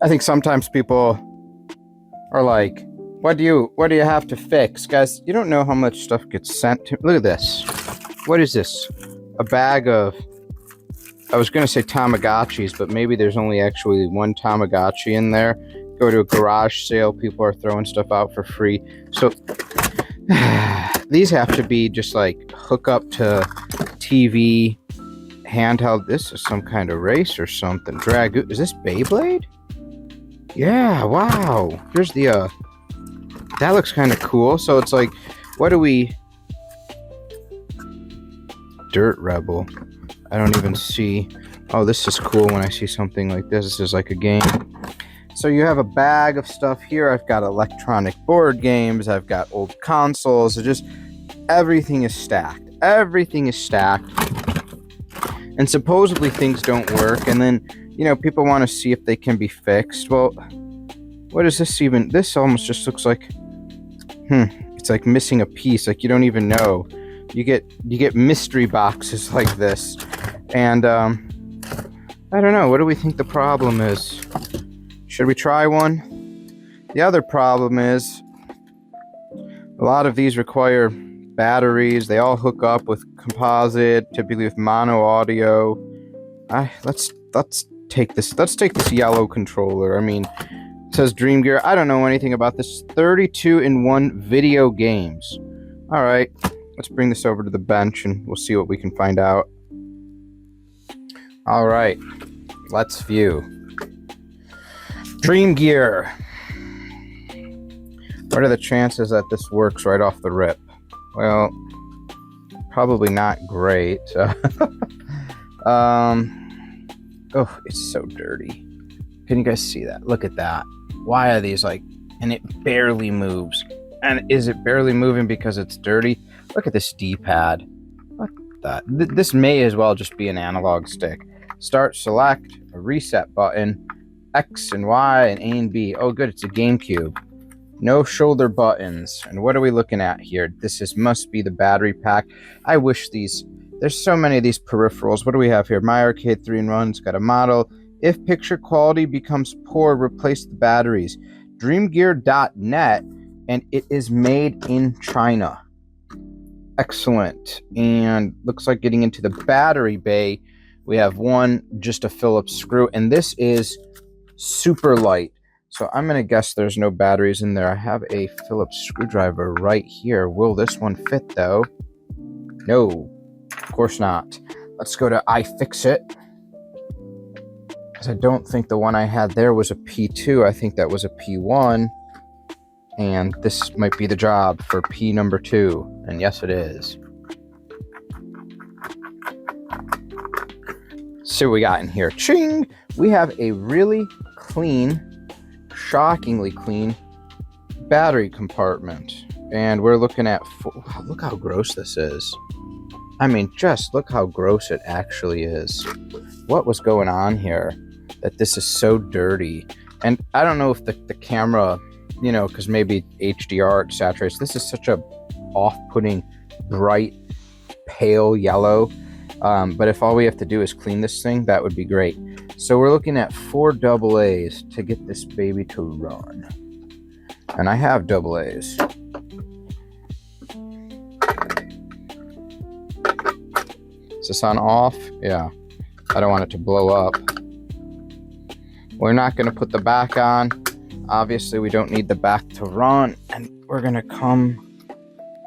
I think sometimes people are like, what do you have to fix? Guys, you don't know how much stuff gets sent to. Look at this. What is this? A bag of, I was going to say Tamagotchis, but maybe there's only actually one Tamagotchi in there. Go to a garage sale, people are throwing stuff out for free. So these have to be just like hook up to TV, handheld. This is some kind of race or something. Dragoon. Is this Beyblade? Yeah, wow. Here's the, that looks kind of cool. So it's like, what do we... Dirt Rebel. I don't even see... Oh, this is cool when I see something like this. This is like a game. So you have a bag of stuff here. I've got electronic board games. I've got old consoles. It just... Everything is stacked. Everything is stacked. And supposedly things don't work. And then, you know, people want to see if they can be fixed. Well, what is this even? This almost just looks like... It's like missing a piece. Like you don't even know. You get mystery boxes like this. And, I don't know. What do we think the problem is? Should we try one? The other problem is a lot of these require batteries. They all hook up with composite, typically with mono audio. Let's take this. Let's take this yellow controller. I mean, it says Dream Gear. I don't know anything about this. 32-in-1 video games. All right, let's bring this over to the bench and we'll see what we can find out. All right, let's view. Dream Gear. What are the chances that this works right off the rip? Well, probably not great. Oh, it's so dirty. Can you guys see that? Look at that. Why are these like... And it barely moves. And is it barely moving because it's dirty? Look at this D-pad. What the... This may as well just be an analog stick. Start, select, a reset button, X and Y and A and B. Oh, good, it's a GameCube. No shoulder buttons. And what are we looking at here? This must be the battery pack. I wish these... There's so many of these peripherals. What do we have here? My Arcade 3-in-1's got a model. If picture quality becomes poor, replace the batteries. Dreamgear.net, and it is made in China. Excellent. And looks like getting into the battery bay, we have just a Phillips screw, and this is super light. So I'm going to guess there's no batteries in there. I have a Phillips screwdriver right here. Will this one fit, though? No, of course not. Let's go to iFixit. Because I don't think the one I had there was a P2. I think that was a P1. And this might be the job for P number 2. And yes, it is. See what we got in here. Ching! We have a really clean, shockingly clean battery compartment. And we're looking at... Wow, look how gross this is. I mean, just look how gross it actually is. What was going on here that this is so dirty? And I don't know if the camera, you know, because maybe HDR saturates. This is such a off-putting, bright, pale yellow. But if all we have to do is clean this thing, that would be great. So we're looking at 4 AA's to get this baby to run. And I have AA's. Is this on off? Yeah. I don't want it to blow up. We're not going to put the back on. Obviously, we don't need the back to run. And we're going to come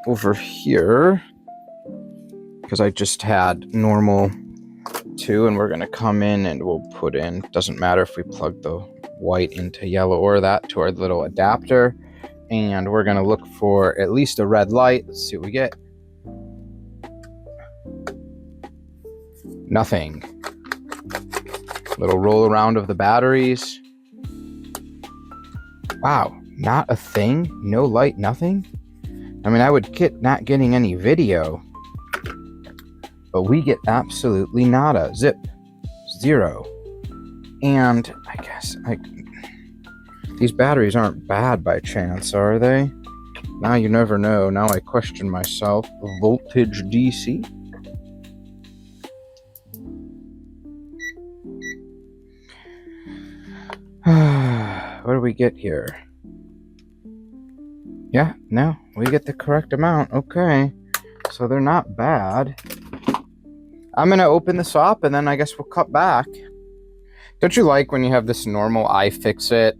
over here, because I just had normal 2, and we're going to come in and we'll put in, doesn't matter if we plug the white into yellow or that, to our little adapter. And we're going to look for at least a red light. Let's see what we get. Nothing. Little roll around of the batteries. Wow, not a thing? No light, nothing? I mean, I would get not getting any video, but we get absolutely nada. Zip. 0. And I guess these batteries aren't bad by chance, are they? Now you never know. Now I question myself. Voltage DC? what do we get here? Yeah, no, we get the correct amount. Okay, so they're not bad. I'm gonna open this up and then I guess we'll cut back. Don't you like when you have this normal iFixit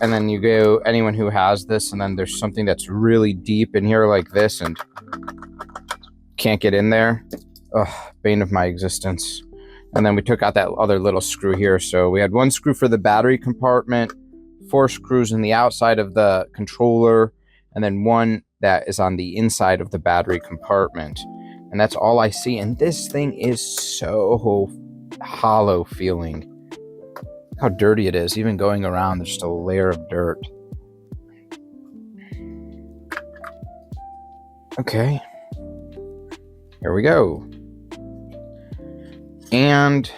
and then you go, anyone who has this, and then there's something that's really deep in here like this and can't get in there? Ugh, bane of my existence. And then we took out that other little screw here. So we had one screw for the battery compartment, 4 screws in the outside of the controller, and then one that is on the inside of the battery compartment. And that's all I see. And this thing is so hollow feeling. How dirty it is. Even going around, there's just a layer of dirt. Okay. Here we go. And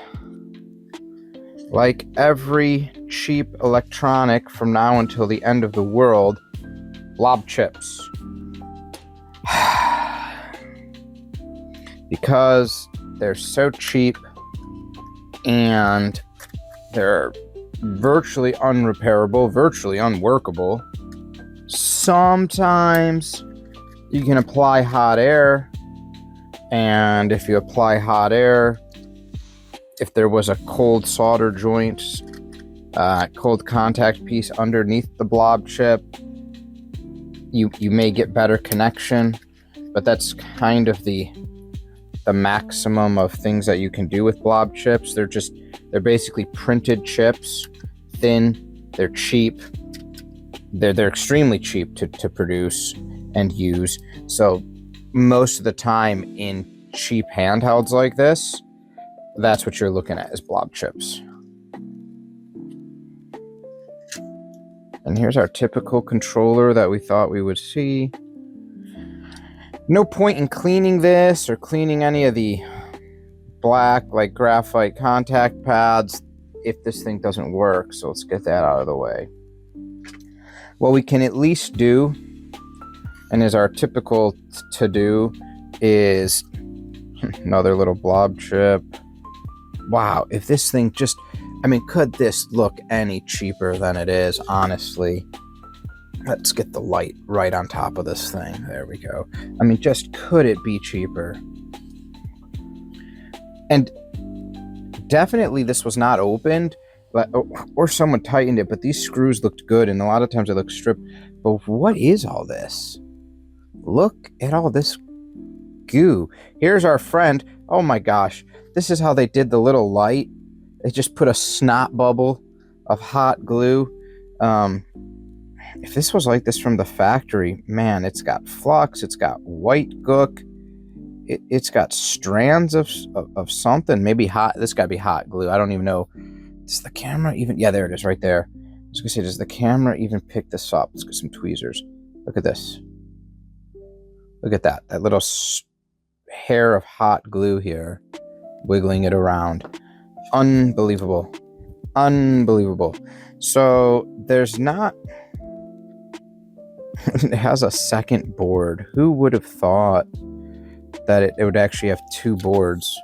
like every cheap electronic from now until the end of the world, blob chips. Because they're so cheap and they're virtually unrepairable, virtually unworkable. Sometimes you can apply hot air, and if you apply hot air, if there was a cold solder joint, cold contact piece underneath the blob chip, you may get better connection, but that's kind of the maximum of things that you can do with blob chips. They're basically printed chips, thin, they're cheap, they're extremely cheap to produce and use. So most of the time in cheap handhelds like this, that's what you're looking at is blob chips. And here's our typical controller that we thought we would see. No point in cleaning this or cleaning any of the black, like graphite contact pads if this thing doesn't work. So let's get that out of the way. What we can at least do, and is our typical to do, is another little blob chip. Wow, if this thing just, I mean, could this look any cheaper than it is, honestly? Let's get the light right on top of this thing. There we go. I mean, just could it be cheaper? And definitely this was not opened, but or someone tightened it, but these screws looked good, and a lot of times they look stripped. But what is all this? Look at all this goo. Here's our friend. Oh my gosh. This is how they did the little light. They just put a snot bubble of hot glue. If this was like this from the factory, man, it's got flux, it's got white gook, it's got strands of something. Maybe hot. This got to be hot glue. I don't even know. Does the camera even? Yeah, there it is right there. I was gonna say, does the camera even pick this up? Let's get some tweezers. Look at this. Look at that. That little hair of hot glue here, wiggling it around. Unbelievable. Unbelievable. So there's not. It has a second board. Who would have thought that it would actually have 2 boards?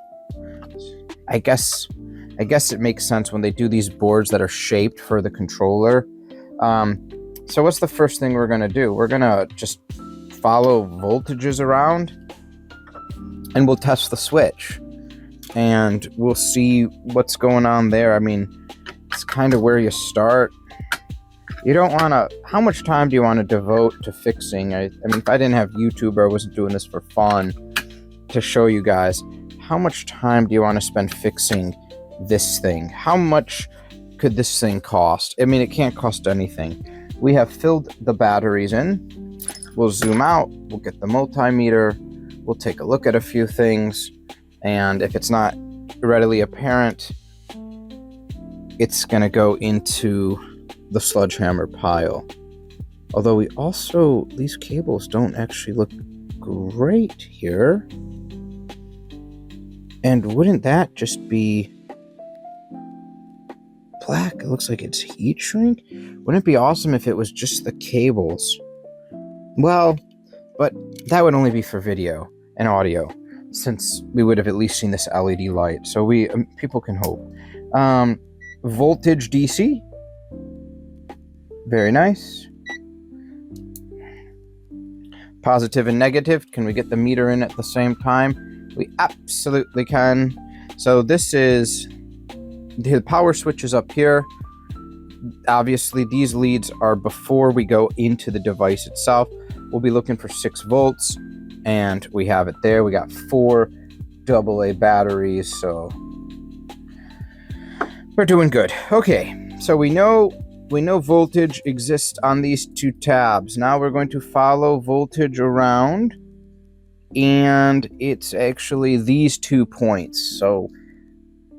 I guess it makes sense when they do these boards that are shaped for the controller. So what's the first thing we're gonna do? We're gonna just follow voltages around, and we'll test the switch, and we'll see what's going on there. I mean, it's kind of where you start. You don't want to, how much time do you want to devote to fixing? I mean, if I didn't have YouTube or I wasn't doing this for fun to show you guys, how much time do you want to spend fixing this thing? How much could this thing cost? I mean, it can't cost anything. We have filled the batteries in. We'll zoom out. We'll get the multimeter. We'll take a look at a few things. And if it's not readily apparent, it's going to go into the sledgehammer pile. Although we also, these cables don't actually look great here. And wouldn't that just be black? It looks like it's heat shrink. Wouldn't it be awesome if it was just the cables? Well, but that would only be for video and audio, since we would have at least seen this LED light. So people can hope. Voltage DC. Very nice. Positive and negative. Can we get the meter in at the same time? We absolutely can. So this is the power switch is up here. Obviously, these leads are before we go into the device itself. We'll be looking for 6 volts, and we have it there. We got 4 AA batteries, so we're doing good. Okay, so we know voltage exists on these 2 tabs. Now we're going to follow voltage around, and it's actually these 2 points. So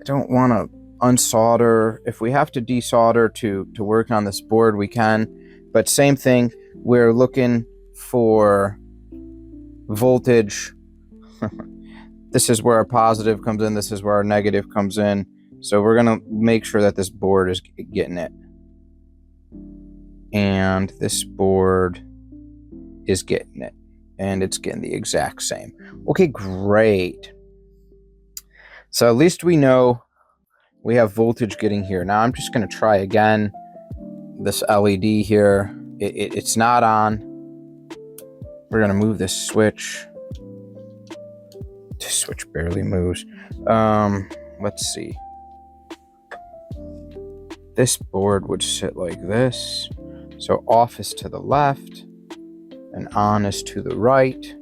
I don't want to unsolder. If we have to desolder to work on this board, we can. But same thing, we're looking for voltage. This is where our positive comes in. This is where our negative comes in. So we're going to make sure that this board is getting it. And this board is getting it. And it's getting the exact same. Okay, great. So at least we know we have voltage getting here. Now I'm just going to try again. This LED here, it's not on. We're going to move this switch. This switch barely moves. Let's see. This board would sit like this. So off is to the left and on is to the right.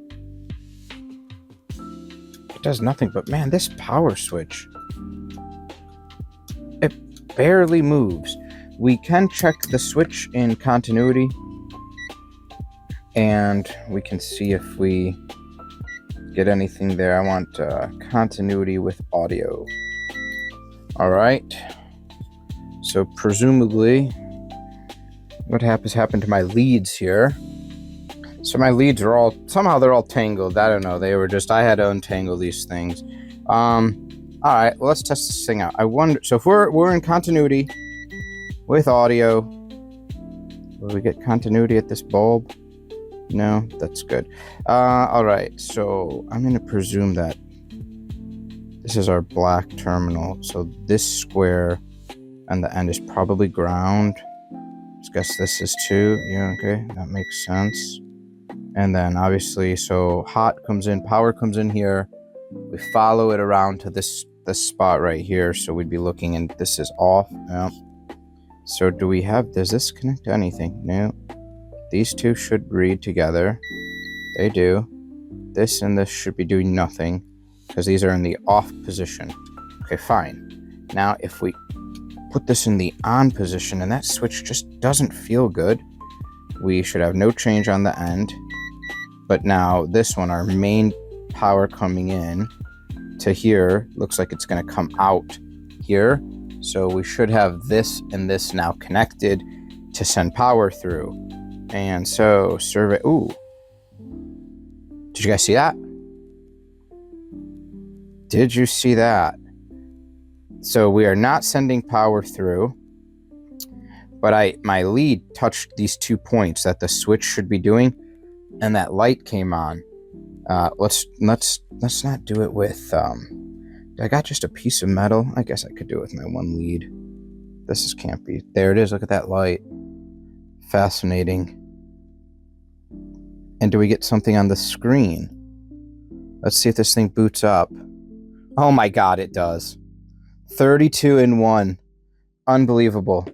It does nothing, but man, this power switch, it barely moves. We can check the switch in continuity, and we can see if we get anything there. I want continuity with audio. All right. So presumably, what happened to my leads here? So my leads are all, somehow they're all tangled. I don't know. They were just, I had to untangle these things. All right, well, let's test this thing out. I wonder, so if we're in continuity with audio, will we get continuity at this bulb? No, that's good. All right, so I'm going to presume that this is our black terminal. So this square on the end is probably ground. Let's guess this is 2. Yeah, okay, that makes sense. And then obviously, so hot comes in, power comes in here. We follow it around to this spot right here. So we'd be looking, and this is off. Yeah. So does this connect to anything? No. These 2 should read together. They do. This and this should be doing nothing because these are in the off position. Okay, fine. Now if we put this in the on position and that switch just doesn't feel good, we should have no change on the end. But now this one, our main power coming in to here, looks like it's going to come out here. So we should have this and this now connected to send power through. And so survey, ooh. Did you guys see that? Did you see that? So we are not sending power through, but my lead touched these 2 points that the switch should be doing, and that light came on. Let's not do it with, I got just a piece of metal. I guess I could do it with my one lead. This can't be. There it is. Look at that light. Fascinating. And do we get something on the screen? Let's see if this thing boots up. Oh my God, it does. 32 in 1. Unbelievable.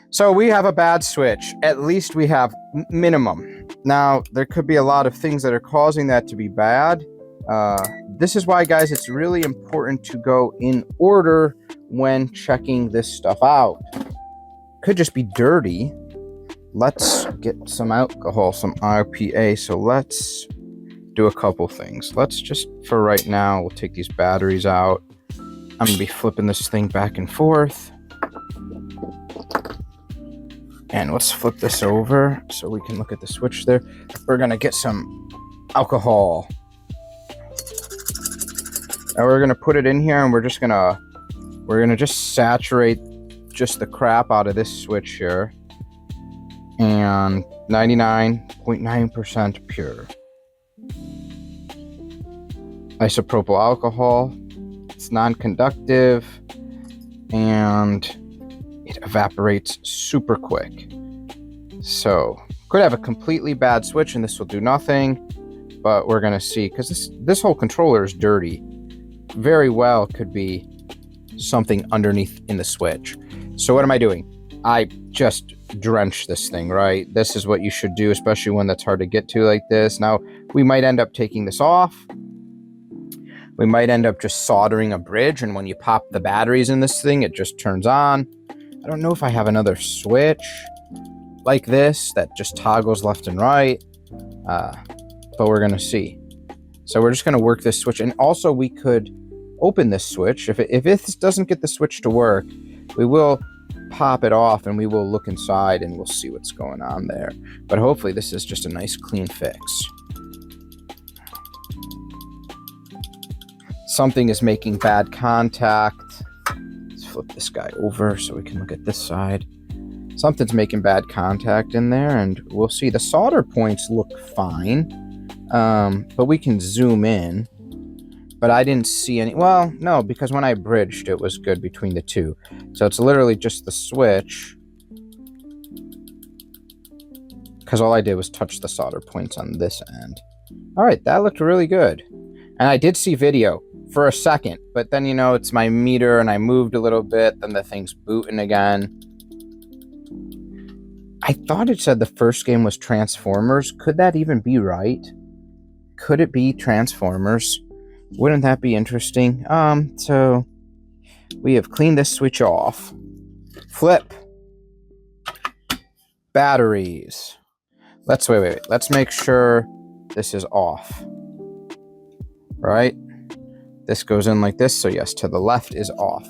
So we have a bad switch. At least we have minimum. Now, there could be a lot of things that are causing that to be bad. This is why, guys, it's really important to go in order when checking this stuff out. Could just be dirty. Let's get some alcohol, some IPA. So let's do a couple things. Let's just, for right now, we'll take these batteries out. I'm going to be flipping this thing back and forth. And let's flip this over so we can look at the switch there. We're going to get some alcohol. And we're going to put it in here, and we're going to just saturate just the crap out of this switch here. And 99.9% pure. Isopropyl alcohol. It's non-conductive, and it evaporates super quick. So could have a completely bad switch and this will do nothing, but we're gonna see, because this whole controller is dirty. Very well could be something underneath in the switch. So what am I doing? I just drench this thing, right? This is what you should do, especially when that's hard to get to like this. Now, we might end up taking this off. We might end up just soldering a bridge, and when you pop the batteries in this thing, it just turns on. I don't know if I have another switch like this that just toggles left and right, but we're gonna see. So we're just gonna work this switch, and also we could open this switch. If it doesn't get the switch to work, we will pop it off and we will look inside and we'll see what's going on there. But hopefully this is just a nice clean fix. Something is making bad contact. Let's flip this guy over so we can look at this side. Something's making bad contact in there, and we'll see. The solder points look fine, but we can zoom in. But I didn't see any. Well, no, because when I bridged, it was good between the two. So it's literally just the switch, because all I did was touch the solder points on this end. All right, that looked really good. And I did see video for a second, but then, you know, it's my meter and I moved a little bit, then the thing's booting again. I thought it said the first game was Transformers. Could that even be right? Could it be Transformers? Wouldn't that be interesting? So we have cleaned this switch off. Flip. Batteries. Wait. Let's make sure this is off. Right? This goes in like this, so yes, to the left is off.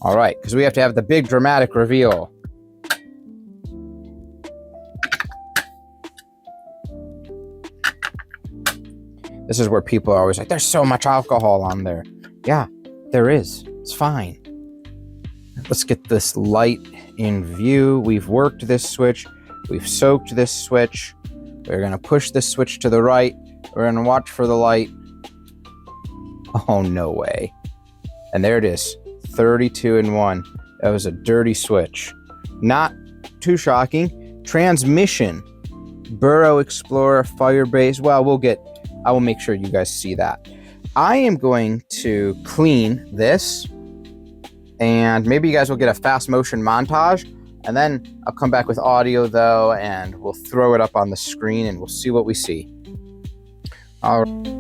All right, because we have to have the big dramatic reveal. This is where people are always like, there's so much alcohol on there. Yeah, there is. It's fine. Let's get this light in view. We've worked this switch. We've soaked this switch. We're going to push this switch to the right. We're going to watch for the light. Oh, no way. And there it is. 32-1. That was a dirty switch. Not too shocking. Transmission. Burrow Explorer, Firebase. Well, I will make sure you guys see that. I am going to clean this, and maybe you guys will get a fast motion montage, and then I'll come back with audio though, and we'll throw it up on the screen and we'll see what we see. All right.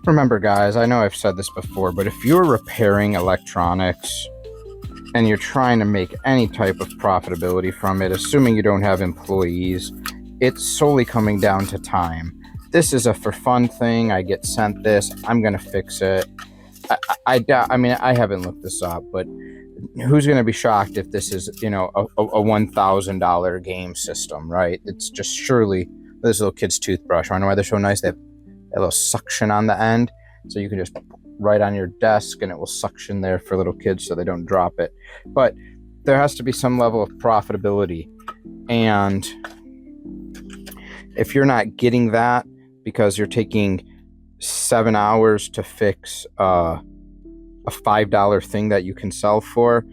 Remember, guys, I know I've said this before, but if you're repairing electronics and you're trying to make any type of profitability from it, assuming you don't have employees, it's solely coming down to time. This is a for fun thing. I get sent this. I'm going to fix it. I mean, I haven't looked this up, but who's going to be shocked if this is, you know, a $1,000 game system, right? It's just surely this little kid's toothbrush. I wonder why they're so nice. They have a little suction on the end, so you can just right on your desk and it will suction there for little kids so they don't drop it. But there has to be some level of profitability, and if you're not getting that because you're taking 7 hours to fix a $5 thing that you can sell for,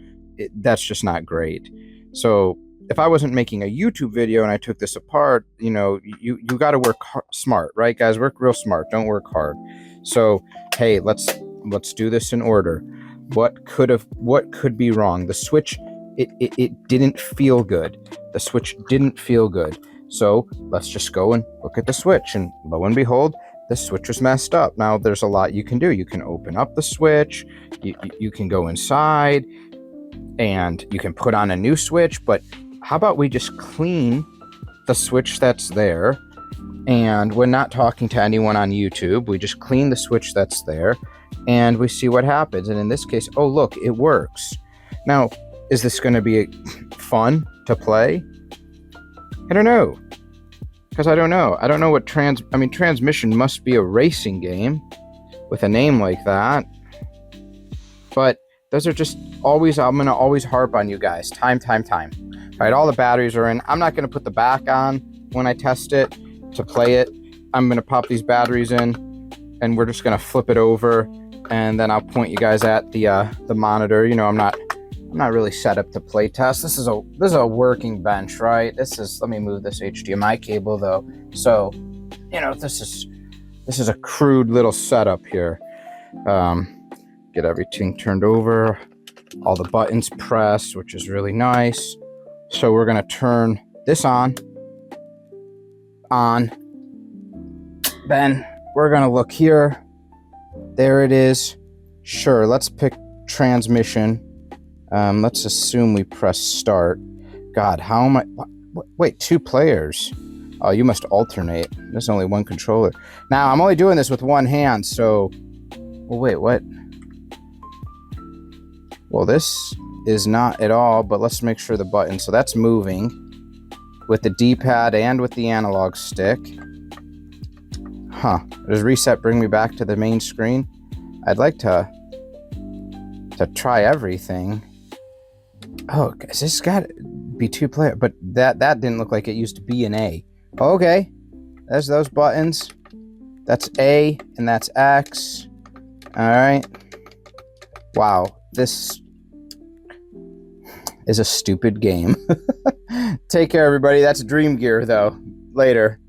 that's just not great. So if I wasn't making a YouTube video and I took this apart, you know, you got to work smart, right, guys? Work real smart. Don't work hard. So, hey, let's do this in order. What could be wrong? The switch it didn't feel good. The switch didn't feel good. So let's just go and look at the switch, and lo and behold, the switch was messed up. Now there's a lot you can do. You can open up the switch, you can go inside, and you can put on a new switch. But how about we just clean the switch that's there? And we're not talking to anyone on YouTube. We just clean the switch that's there, and we see what happens. And in this case, oh look, it works. Now, is this going to be fun to play? I don't know, because I don't know what Transmission must be a racing game with a name like that. But those are just always, I'm going to always harp on you guys, time. All right, all the batteries are in. I'm not going to put the back on when I test it to play it. I'm going to pop these batteries in, and we're just going to flip it over, and then I'll point you guys at the monitor. You know, I'm not really set up to play test. This is a working bench, right? Let me move this HDMI cable though. So, you know, this is a crude little setup here. Get everything turned over, all the buttons pressed, which is really nice. So we're gonna turn this on. Then we're gonna look here. There it is. Sure, let's pick transmission. Let's assume we press start. God, how am I? Wait, 2 players. Oh, you must alternate. There's only 1 controller. Now, I'm only doing this with 1 hand, so... Well, wait, what? Well, this is not at all, but let's make sure the button... So that's moving with the D-pad and with the analog stick. Huh. Does reset bring me back to the main screen? I'd like to try everything. Oh, guys, this got to be 2 player, but that didn't look like it used B and A. Okay, there's those buttons. That's A and that's X. All right. Wow, this is a stupid game. Take care, everybody. That's Dream Gear, though. Later.